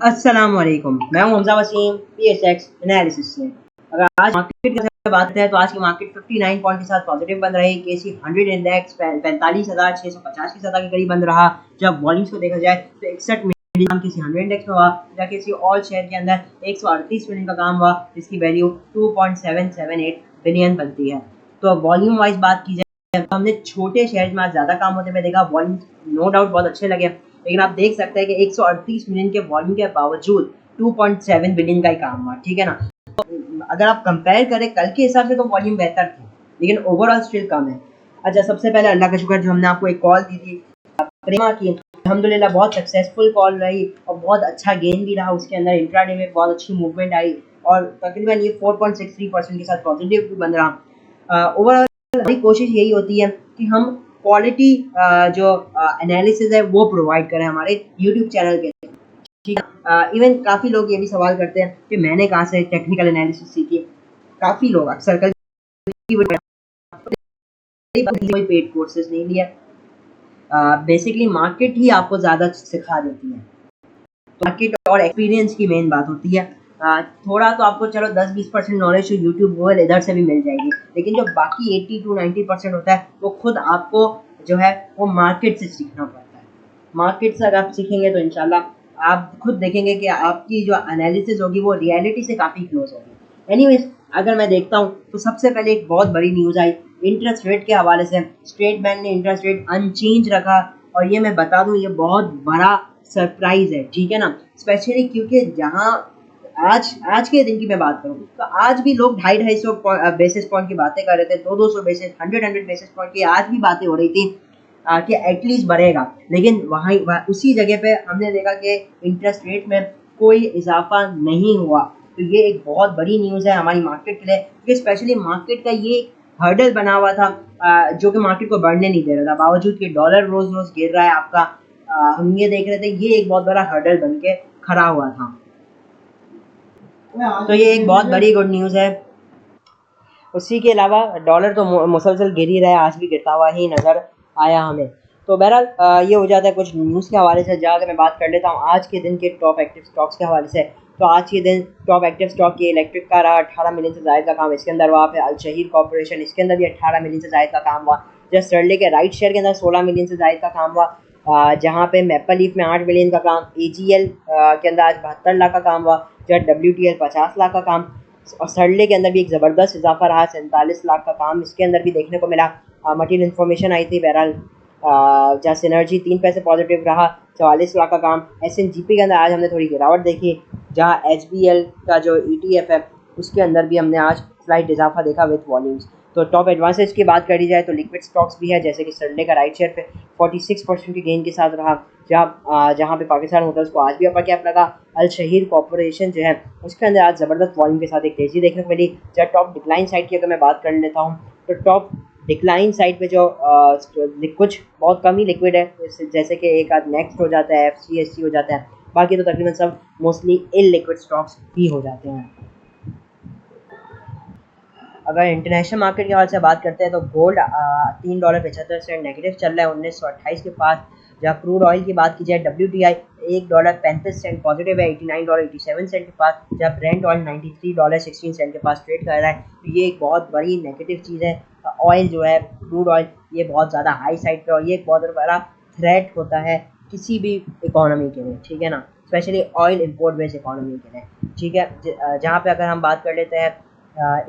अस्सलाम वालेकुम, मैं हूं हमजा वसीम PSX एनालिसिस से। अगर आज मार्केट की बात करें तो आज की मार्केट 59 पॉइंट के साथ पॉजिटिव बन रही। केसी 100 इंडेक्स 45,650 की सतह के करीब बंद रहा। जब वॉल्यूम्स को देखा जाए तो 61 मिलियन केसी 100 इंडेक्स में हुआ, जबकि किसी ऑल शेयर के अंदर 138 मिलियन का काम हुआ, जिसकी वैल्यू 2.778 बिलियन बनती है। तो वॉल्यूम वाइज बात की जाए तो हमने छोटे शेयर में आज ज़्यादा काम होते हुए देखा। वॉल्यूम नो डाउट बहुत अच्छे लगे, लेकिन आप देख सकते हैं कि 138 मिलियन के वॉल्यूम के बावजूद 2.7 बिलियन का ही काम हुआ, ठीक है ना। अगर आप कंपेयर करें कल के हिसाब से तो वॉल्यूम बेहतर थी, लेकिन ओवरऑल स्टिल कम है। अच्छा, सबसे पहले अल्लाह का शुक्र जो हमने आपको एक कॉल दी थी प्रेमा की, अल्हम्दुलिल्लाह बहुत सक्सेसफुल कॉल रही और बहुत अच्छा गेन भी रहा। उसके अंदर इंट्राडे में बहुत अच्छी मूवमेंट आई और तकरीबन ये 4.63% के साथ पॉजिटिव भी बन रहा। ओवरऑल हमारी कोशिश यही होती है कि हम क्वालिटी जो एनालिसिस है वो प्रोवाइड करें हमारे यूट्यूब चैनल के, ठीक है। इवन काफ़ी लोग ये भी सवाल करते हैं कि मैंने कहाँ से टेक्निकल एनालिसिस सीखी। काफ़ी लोग अक्सर कल कोई पेड कोर्सेज नहीं लिया, बेसिकली मार्केट ही आपको ज़्यादा सिखा देती है। तो मार्केट और एक्सपीरियंस की मेन बात होती है। थोड़ा तो आपको चलो 10-20% नॉलेज तो यूट्यूब गूगल इधर से भी मिल जाएगी, लेकिन जो बाकी 80-90% होता है वो खुद आपको जो है वो मार्केट से सीखना पड़ता है। मार्केट से अगर आप सीखेंगे तो इंशाल्लाह आप खुद देखेंगे कि आपकी जो एनालिसिस होगी वो रियलिटी से काफ़ी क्लोज होगी। एनीवेज, अगर मैं देखता हूँ तो सबसे पहले एक बहुत बड़ी न्यूज़ आई इंटरेस्ट रेट के हवाले से। स्टेट बैंक ने इंटरेस्ट रेट अनचेंज रखा और ये मैं बता दूँ ये बहुत बड़ा सरप्राइज है, ठीक है ना। स्पेशली क्योंकि जहाँ आज के दिन की मैं बात करूँ तो आज भी लोग 250 बेसिस पॉइंट की बातें कर रहे थे, 200 बेसिस 100 बेसिस पॉइंट की आज भी बातें हो रही थी कि एटलीस्ट बढ़ेगा। लेकिन उसी जगह पे हमने देखा कि इंटरेस्ट रेट में कोई इजाफा नहीं हुआ। तो ये एक बहुत बड़ी न्यूज़ है हमारी मार्केट के लिए, क्योंकि स्पेशली मार्केट का ये हर्डल बना हुआ था जो कि मार्केट को बढ़ने नहीं दे रहा था, बावजूद कि डॉलर रोज रोज गिर रहा है आपका। हम ये देख रहे थे ये एक बहुत बड़ा हर्डल बन के खड़ा हुआ था। तो ये एक बहुत बड़ी गुड न्यूज़ है। उसी के अलावा डॉलर तो मुसलसल गिर ही रहा है, आज भी गिरता हुआ ही नज़र आया हमें। तो बहरहाल ये हो जाता है कुछ न्यूज़ के हवाले से। जहाँ मैं बात कर लेता हूँ आज के दिन के टॉप एक्टिव स्टॉक्स के हवाले से, तो आज के दिन टॉप एक्टिव स्टॉक ये इलेक्ट्रिक का रहा, 18 मिलियन से ज़ायद का काम इसके अंदर हुआ। फिर अल शहीर कॉर्पोरेशन, इसके अंदर भी 18 मिलियन से ज़ायद का काम हुआ। जस्ट सर्ले के राइट शेयर के अंदर 16 मिलियन से ज़ायद का काम हुआ। जहाँ पे मैपल लीफ में 8 मिलियन का काम, AGL के अंदर आज 72 लाख का काम हुआ, जब WTL 50 लाख का काम, और सर्ले के अंदर भी एक ज़बरदस्त इजाफा रहा, 47 लाख का काम इसके अंदर भी देखने को मिला। मटीरियल इन्फॉर्मेशन आई थी बहरहाल, जहाँ सिनर्जी 3 पैसे पॉजिटिव रहा, 44 लाख का काम। SNGP के अंदर आज हमने थोड़ी गिरावट देखी, जहाँ HBL का जो ETF है उसके अंदर भी हमने आज स्लाइट इजाफा देखा विथ वॉल्यूम्स। तो टॉप एडवांसेज की बात करी जाए तो लिक्विड स्टॉक्स भी है, जैसे कि सर्ले का राइट शेयर पे 46% के गेन के साथ रहा, जहाँ पे पाकिस्तान होटल्स को आज भी अपर कैप लगा। अल शहीर कॉर्पोरेशन जो है उसके अंदर आज ज़बरदस्त वॉल्यूम के साथ एक तेज़ी देखने को मिली। जब टॉप डिक्लाइन साइड की अगर मैं बात कर लेता हूँ तो टॉप डिक्लाइन साइड पे जो कुछ बहुत कम ही लिक्विड है, जैसे कि एक आध नेक्स्ट हो जाता है, FCSC हो जाता है, बाकी तो तकरीबन सब मोस्टली इल लिक्विड स्टॉक्स ही हो जाते हैं। अगर इंटरनेशनल मार्केट के हवाले से बात करते हैं तो गोल्ड $3.75 नेगेटिव चल रहा है 1928 के पास। जहाँ क्रूड ऑयल की बात की जाए WTI $1.35 पॉजिटिव है $89.87 के पास, जब ब्रेंट ऑयल $93.16 के पास ट्रेड कर रहा है। तो ये एक बहुत बड़ी नेगेटिव चीज़ है। ऑयल जो है क्रूड ऑयल ये बहुत ज़्यादा हाई साइड पे और ये एक बहुत बड़ा थ्रेट होता है किसी भी इकोनॉमी के लिए, ठीक है ना, specially oil import based economy के लिए, ठीक है। जहाँ पे अगर हम बात कर लेते हैं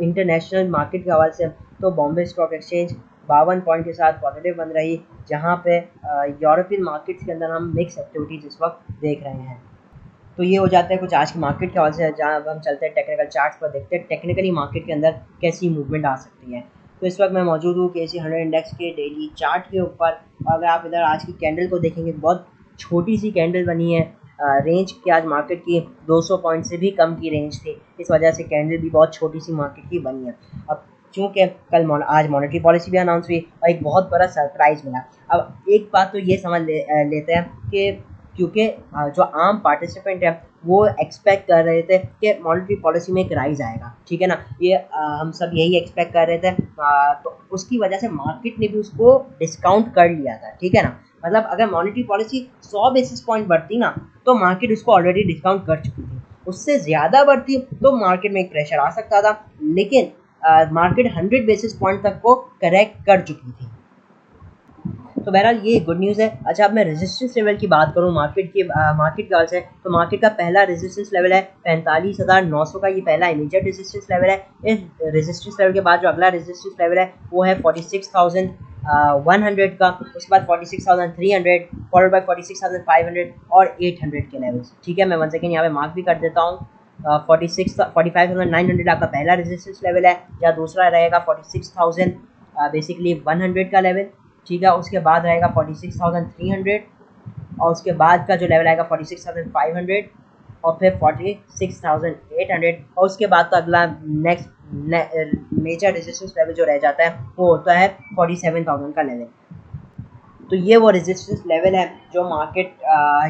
इंटरनेशनल मार्केट के हवाले से तो बॉम्बे स्टॉक एक्सचेंज 52 पॉइंट के साथ पॉजिटिव बन रही, जहाँ पे यूरोपियन मार्केट्स के अंदर हम मिक्स एक्टिविटीज़ इस वक्त देख रहे हैं। तो ये हो जाता है कुछ आज की मार्केट के हवाले से। जहाँ अब हम चलते हैं टेक्निकल चार्ट्स पर, देखते हैं टेक्निकली मार्केट के अंदर कैसी मूवमेंट आ सकती है। तो इस वक्त मैं मौजूद हूँ KC 100 इंडेक्स के डेली चार्ट के ऊपर। अगर आप इधर आज की कैंडल को देखेंगे बहुत छोटी सी कैंडल बनी है। रेंज की आज मार्केट की 200 पॉइंट से भी कम की रेंज थी, इस वजह से कैंडल भी बहुत छोटी सी मार्केट की बनी है। अब चूँकि आज मॉनेटरी पॉलिसी भी अनाउंस हुई और एक बहुत बड़ा सरप्राइज़ मिला। अब एक बात तो ये समझ लेते हैं कि क्योंकि जो आम पार्टिसिपेंट है वो एक्सपेक्ट कर रहे थे कि मॉनेटरी पॉलिसी में एक राइज आएगा, ठीक है ना, ये हम सब यही एक्सपेक्ट कर रहे थे। तो उसकी वजह से मार्केट ने भी उसको डिस्काउंट कर लिया था, ठीक है ना। मतलब अगर मॉनेटरी पॉलिसी 100 बेसिस पॉइंट बढ़ती ना तो मार्केट उसको ऑलरेडी डिस्काउंट कर चुकी थी, उससे ज़्यादा बढ़ती तो मार्केट में एक प्रेशर आ सकता था, लेकिन मार्केट 100 बेसिस पॉइंट तक को करेक्ट कर चुकी थी। तो बहरहाल ये गुड न्यूज़ है। अच्छा, अब मैं रेजिस्टेंस लेवल की बात करूँ मार्केट के हाल से, तो मार्केट का पहला रेजिस्टेंस लेवल है 45,900 का, ये पहला इमीडिएट रेजिस्टेंस लेवल है। इस रेजिस्टेंस लेवल के बाद जो अगला रेजिस्टेंस लेवल है वो है 46,100 का, उसके बाद 46,300, फॉलोड बाय 46,500 और 800 के लेवल्स। ठीक है, मैं वन सेकेंड यहाँ पे मार्क भी कर देता हूँ। 45,900 आपका पहला रेजिस्टेंस लेवल है, या दूसरा रहेगा 46,000 बेसिकली 100 का लेवल। ठीक है, उसके बाद रहेगा 46,300 और उसके बाद का जो लेवल आएगा 46,500 और फिर 46,800 और उसके बाद का अगला नेक्स्ट मेजर रेजिस्टेंस लेवल जो रह जाता है वो होता है 47,000 का लेवल। तो ये वो रेजिस्टेंस लेवल है जो मार्केट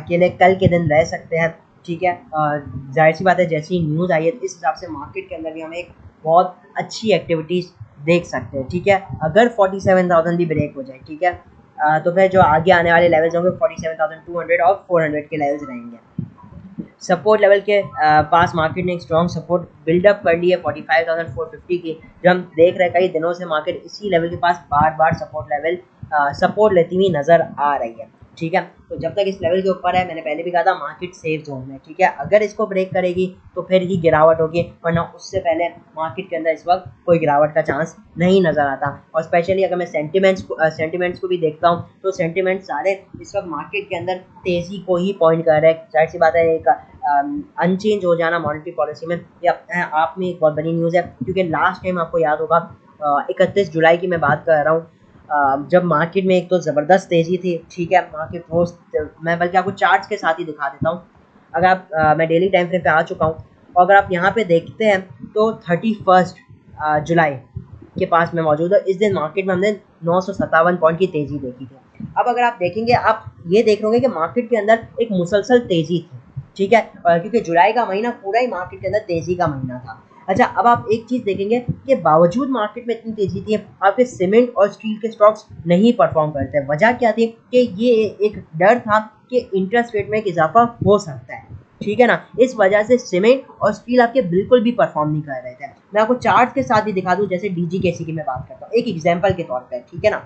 के लिए कल के दिन रह सकते हैं। ठीक है, जाहिर सी बात है जैसी न्यूज़ आई है इस हिसाब से मार्केट के अंदर भी हमें एक बहुत अच्छी एक्टिविटीज़ देख सकते हैं। ठीक है, अगर 47,000 भी ब्रेक हो जाए, ठीक है, तो फिर जो आगे आने वाले लेवल्स होंगे 47,200 और 400 के लेवल्स रहेंगे। सपोर्ट लेवल के पास मार्केट ने एक स्ट्रॉन्ग सपोर्ट बिल्डअप कर ली है 45,450 की, जो हम देख रहे हैं कई दिनों से मार्केट इसी लेवल के पास बार बार सपोर्ट लेती हुई नज़र आ रही है। ठीक है, तो जब तक इस लेवल के ऊपर है, मैंने पहले भी कहा था मार्केट सेफ जोन में। ठीक है, अगर इसको ब्रेक करेगी तो फिर ही गिरावट होगी, वरना उससे पहले मार्केट के अंदर इस वक्त कोई गिरावट का चांस नहीं नज़र आता। और स्पेशली अगर मैं सेंटिमेंट्स को भी देखता हूँ तो सेंटिमेंट सारे इस वक्त मार्केट के अंदर तेज़ी को ही पॉइंट कर रहे हैं। जाहिर सी बात है एक अनचेंज हो जाना मॉनेटरी पॉलिसी में ये अपने आप में एक बहुत बड़ी न्यूज़ है, क्योंकि लास्ट टाइम आपको याद होगा 31 जुलाई की मैं बात कर रहा हूँ, जब मार्केट में एक तो ज़बरदस्त तेज़ी थी। ठीक है, मार्केट रोज मैं बल्कि आपको चार्ट्स के साथ ही दिखा देता हूँ। अगर आप मैं डेली टाइम फ्रेम पे आ चुका हूँ और अगर आप यहाँ पे देखते हैं तो 31 जुलाई के पास में मौजूद है। इस दिन मार्केट में हमने 957 पॉइंट की तेज़ी देखी थी। अब अगर आप देखेंगे, आप ये देख रहे होंगे कि मार्केट के अंदर एक मुसलसल तेज़ी थी। ठीक है, क्योंकि जुलाई का महीना पूरा ही मार्केट के अंदर तेज़ी का महीना था। अच्छा, अब आप एक चीज़ देखेंगे कि बावजूद मार्केट में इतनी तेज़ी थी, आपके सीमेंट और स्टील के स्टॉक्स नहीं परफॉर्म करते। वजह क्या थी कि ये एक डर था कि इंटरेस्ट रेट में एक इजाफा हो सकता है। ठीक है ना, इस वजह से सीमेंट और स्टील आपके बिल्कुल भी परफॉर्म नहीं कर रहे थे। मैं आपको चार्ट के साथ ही दिखा दूं, जैसे डीजीकेसी की मैं बात करता हूँ एक एग्जाम्पल के तौर पर। ठीक है ना,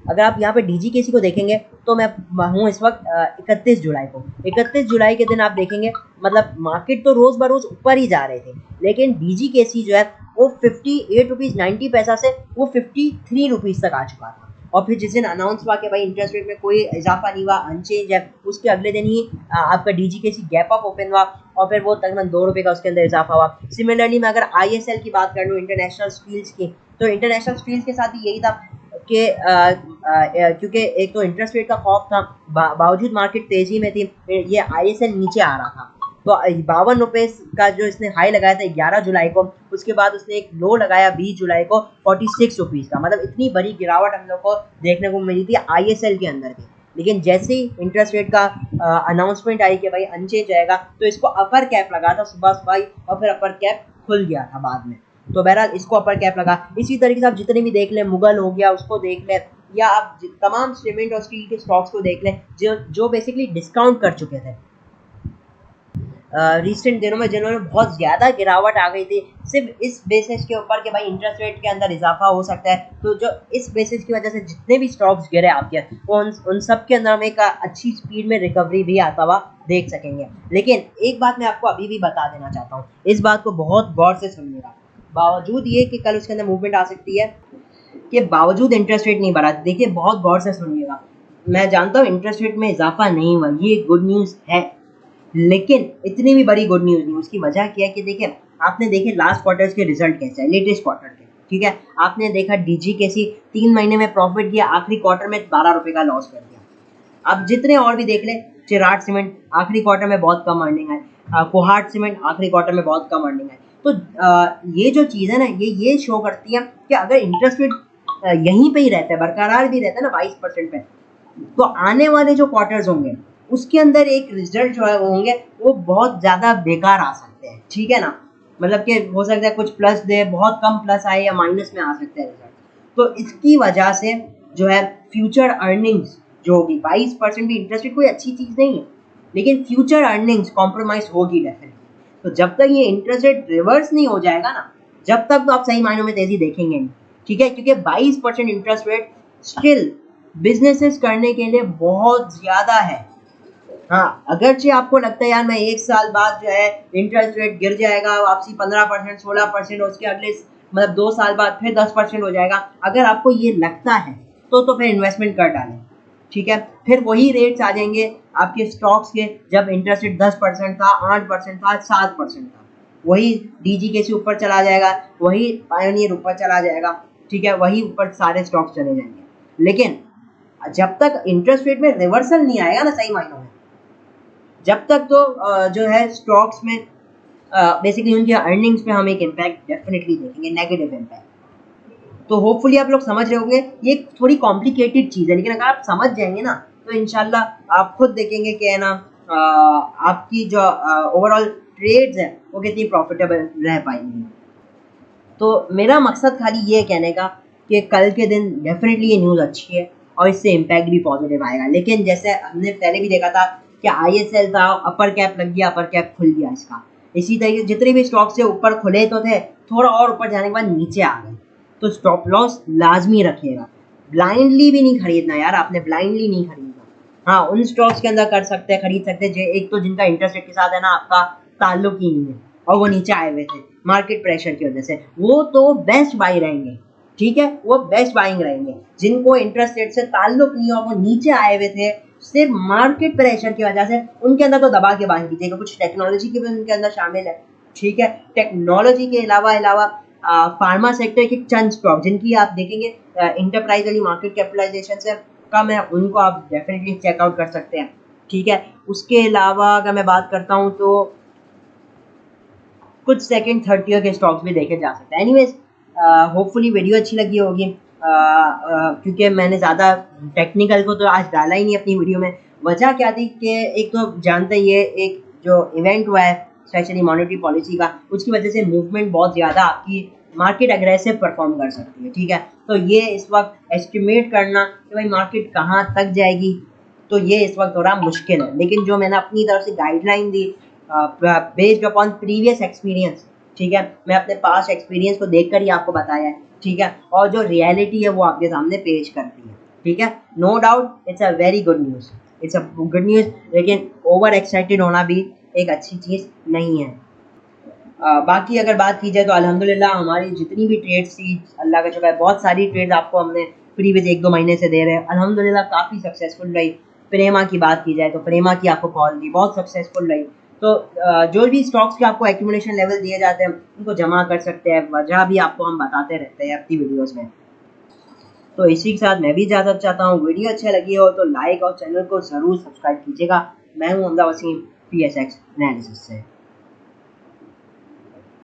अगर आप यहाँ पे डीजीकेसी को देखेंगे तो मैं हूँ इस वक्त 31 जुलाई को। 31 जुलाई के दिन आप देखेंगे मतलब मार्केट तो रोज़ बरोज़ ऊपर ही जा रहे थे, लेकिन डीजीकेसी जो है वो 58 रुपीज़ 90 पैसा से वो 53 रुपीज़ तक आ चुका था। और फिर जिस दिन अनाउंस हुआ कि भाई इंटरेस्ट रेट में कोई इजाफा नहीं हुआ, अनचेंज है, उसके अगले दिन ही आपका डीजीकेसी गैप अप ओपन हुआ और फिर वो तकरीबन 2 रुपये का उसके अंदर इजाफा हुआ। सिमिलरली मैं अगर आईएसएल की बात कर लूँ, इंटरनेशनल स्टील्स की, तो इंटरनेशनल स्टील्स के साथ भी यही था कि क्योंकि एक तो इंटरेस्ट रेट का खौफ था, बावजूद मार्केट तेजी में थी, ये आईएसएल नीचे आ रहा था। तो 52 रुपये का जो इसने हाई लगाया था 11 जुलाई को, उसके बाद उसने एक लो लगाया 20 जुलाई को 46 रुपीज़ का। मतलब इतनी बड़ी गिरावट हम लोग को देखने को मिली थी आईएसएल के अंदर भी। लेकिन जैसे ही इंटरेस्ट रेट का अनाउंसमेंट आई कि भाई अनचेंज आएगा, तो इसको अपर कैप लगा था सुबह सुबह, और फिर अपर कैप खुल गया था बाद में। तो बहरहाल इसको अपर कैप लगा। इसी तरीके से आप जितने भी देख लें, मुगल हो गया उसको देख लें, या आप तमाम सीमेंट और स्टील के स्टॉक्स को देख लें जो बेसिकली डिस्काउंट कर चुके थे रिसेंट दिनों में, जिन्होंने बहुत ज़्यादा गिरावट आ गई थी सिर्फ इस बेसिस के ऊपर कि भाई इंटरेस्ट रेट के अंदर इजाफा हो सकता है। तो जो इस बेसिस की वजह से जितने भी स्टॉक्स गिरे आपके, वो उन सब के अंदर हम एक अच्छी स्पीड में रिकवरी भी आता हुआ देख सकेंगे। लेकिन एक बात मैं आपको अभी भी बता देना चाहता हूँ, इस बात को बहुत गौर से सुनिएगा। बावजूद ये कि कल उसके अंदर मूवमेंट आ सकती है, कि बावजूद इंटरेस्ट रेट नहीं बढ़ा, देखिए बहुत गौर से सुनिएगा। मैं जानता हूँ इंटरेस्ट रेट में इजाफा नहीं हुआ, ये गुड न्यूज़ है, लेकिन इतनी भी बड़ी गुड न्यूज़ नहीं। उसकी वजह क्या है कि देखिए, आपने देखे लास्ट क्वार्टर्स के रिजल्ट कैसे है, लेटेस्ट क्वार्टर के। ठीक है, आपने देखा डीजी कैसी 3 महीने में प्रॉफिट किया, आखिरी क्वार्टर में 12 रुपये का लॉस कर दिया। आप जितने और भी देख लें, चिराट सीमेंट आखिरी क्वार्टर में बहुत कम अर्निंग है, कोहाट सीमेंट आखिरी क्वार्टर में बहुत कम अर्निंग है। तो ये जो चीज़ है ना, ये शो करती है कि अगर इंटरेस्ट रेट यहीं पे ही रहता है, बरकरार भी रहता है ना 22% पे, तो आने वाले जो क्वार्टर्स होंगे उसके अंदर एक रिजल्ट जो है वो होंगे वो बहुत ज़्यादा बेकार आ सकते हैं। ठीक है ना, मतलब कि हो सकता है कुछ प्लस दे, बहुत कम प्लस आए, या माइनस में आ सकते हैं रिजल्ट। तो इसकी वजह से जो है फ्यूचर अर्निंग्स जो होगी, 22% भी इंटरेस्ट रेट कोई अच्छी चीज़ नहीं है, लेकिन फ्यूचर अर्निंग्स कॉम्प्रोमाइज होगी डेफिनेटली। तो जब तक ये इंटरेस्ट रेट रिवर्स नहीं हो जाएगा ना, जब तक तो आप सही मायनों में तेजी देखेंगे नहीं, ठीक है, क्योंकि 22% इंटरेस्ट रेट स्टिल बिजनेसेस करने के लिए बहुत ज़्यादा है। हाँ, अगरचे आपको लगता है यार मैं 1 साल बाद जो है इंटरेस्ट रेट गिर जाएगा वापसी 15%, 16%, और उसके अगले मतलब 2 साल बाद फिर 10% हो जाएगा, अगर आपको ये लगता है तो फिर इन्वेस्टमेंट कर डालें, ठीक है। फिर वही रेट्स आ जाएंगे आपके स्टॉक्स के जब इंटरेस्ट रेट 10% था, 8% था, 7% था, वही डीजी से ऊपर चला जाएगा, वही पायोनियर ऊपर चला जाएगा, ठीक है, वही ऊपर सारे स्टॉक्स चले जाएंगे। लेकिन जब तक इंटरेस्ट रेट में रिवर्सल नहीं आएगा ना सही मायनों में, जब तक तो जो है स्टॉक्स में बेसिकली उनके अर्निंग्स पे हम एक इम्पैक्ट डेफिनेटली देखेंगे, नेगेटिव इम्पैक्ट। तो होपफुली आप लोग समझ रहे होंगे, ये थोड़ी कॉम्प्लिकेटेड चीज़ है, लेकिन अगर आप समझ जाएंगे ना तो इंशाल्लाह आप खुद देखेंगे कि है ना आपकी जो ओवरऑल ट्रेड्स हैं वो कितनी प्रॉफिटेबल रह पाएंगी। तो मेरा मकसद खाली ये कहने का कि कल के दिन डेफिनेटली ये न्यूज़ अच्छी है और इससे इम्पैक्ट भी पॉजिटिव आएगा, लेकिन जैसे हमने पहले भी देखा था कि ISL था, अपर कैप लग गया, अपर कैप खुल गया इसका, इसी तरीके जितने भी स्टॉक्स से ऊपर खुले तो थे, थोड़ा और ऊपर जाने के बाद नीचे आ गए, तो स्टॉप लॉस लाजमी रखिएगा। ब्लाइंडली भी नहीं खरीदना यार, आपने ब्लाइंडली नहीं खरीदना। हाँ, उन स्टॉक्स के अंदर कर सकते हैं, खरीद सकते हैं एक तो जिनका इंटरेस्ट रेट के साथ है ना आपका ताल्लुक ही नहीं है और वो नीचे आए हुए थे मार्केट प्रेशर की वजह से, वो तो बेस्ट बाई रहेंगे, ठीक है, वो बेस्ट बाइंग रहेंगे। जिनको इंटरेस्ट रेट से ताल्लुक नहीं हो, वो नीचे आए हुए थे सिर्फ मार्केट प्रेशर की वजह से, उनके अंदर तो दबा के बाइंग कीजिएगा। कुछ टेक्नोलॉजी की भी उनके अंदर शामिल है, ठीक है, टेक्नोलॉजी के अलावा फार्मा सेक्टर के चंद स्टॉक जिनकी आप देखेंगे इंटरप्राइज वाली मार्केट कैपिटलाइजेशन से कम है, उनको आप डेफिनेटली चेकआउट कर सकते हैं, ठीक है। उसके अलावा अगर मैं बात करता हूँ तो कुछ सेकंड थर्ड टियर के स्टॉक्स भी देखे जा सकते हैं। एनीवेज, होपफुली वीडियो अच्छी लगी होगी, क्योंकि मैंने ज़्यादा टेक्निकल को तो आज डाला ही नहीं अपनी वीडियो में। वजह क्या थी कि एक तो जानते ही है, एक जो इवेंट हुआ है स्पेशली मॉनेटरी पॉलिसी का, उसकी वजह से मूवमेंट बहुत ज़्यादा आपकी मार्केट अग्रेसिव परफॉर्म कर सकती है, ठीक है। तो ये इस वक्त एस्टिमेट करना कि भाई मार्केट कहाँ तक जाएगी, तो ये इस वक्त थोड़ा मुश्किल है, लेकिन जो मैंने अपनी तरफ से गाइडलाइन दी बेस्ड अपॉन प्रीवियस एक्सपीरियंस, ठीक है, मैं अपने पास्ट एक्सपीरियंस को देखकर ही आपको बताया है, ठीक है, और जो रियलिटी है वो आपके सामने पेश करती है, ठीक है। No doubt it's a very good news, it's a good news, लेकिन ओवर एक्साइटेड होना भी एक अच्छी चीज़ नहीं है। बाकी अगर बात की जाए तो अल्हम्दुलिल्लाह हमारी जितनी भी ट्रेड्स थी, अल्लाह का शुक्र है, बहुत सारी ट्रेड्स आपको हमने प्रीवियस 1-2 महीने से दे रहे हैं, अल्हम्दुलिल्लाह काफ़ी सक्सेसफुल रही। प्रेमा की बात की जाए तो प्रेमा की आपको कॉल दी, बहुत सक्सेसफुल रही। तो जो भी स्टॉक्स के आपको एक्यूमुलेशन लेवल दिए जाते हैं उनको जमा कर सकते हैं, वजह भी आपको हम बताते रहते हैं अपनी वीडियोज़ में। तो इसी के साथ मैं भी इजाज़त चाहता हूँ। वीडियो अच्छी लगी हो तो लाइक और चैनल को ज़रूर सब्सक्राइब कीजिएगा। मैं हूँ हमजा वसीम, PSX एनालिसिस से।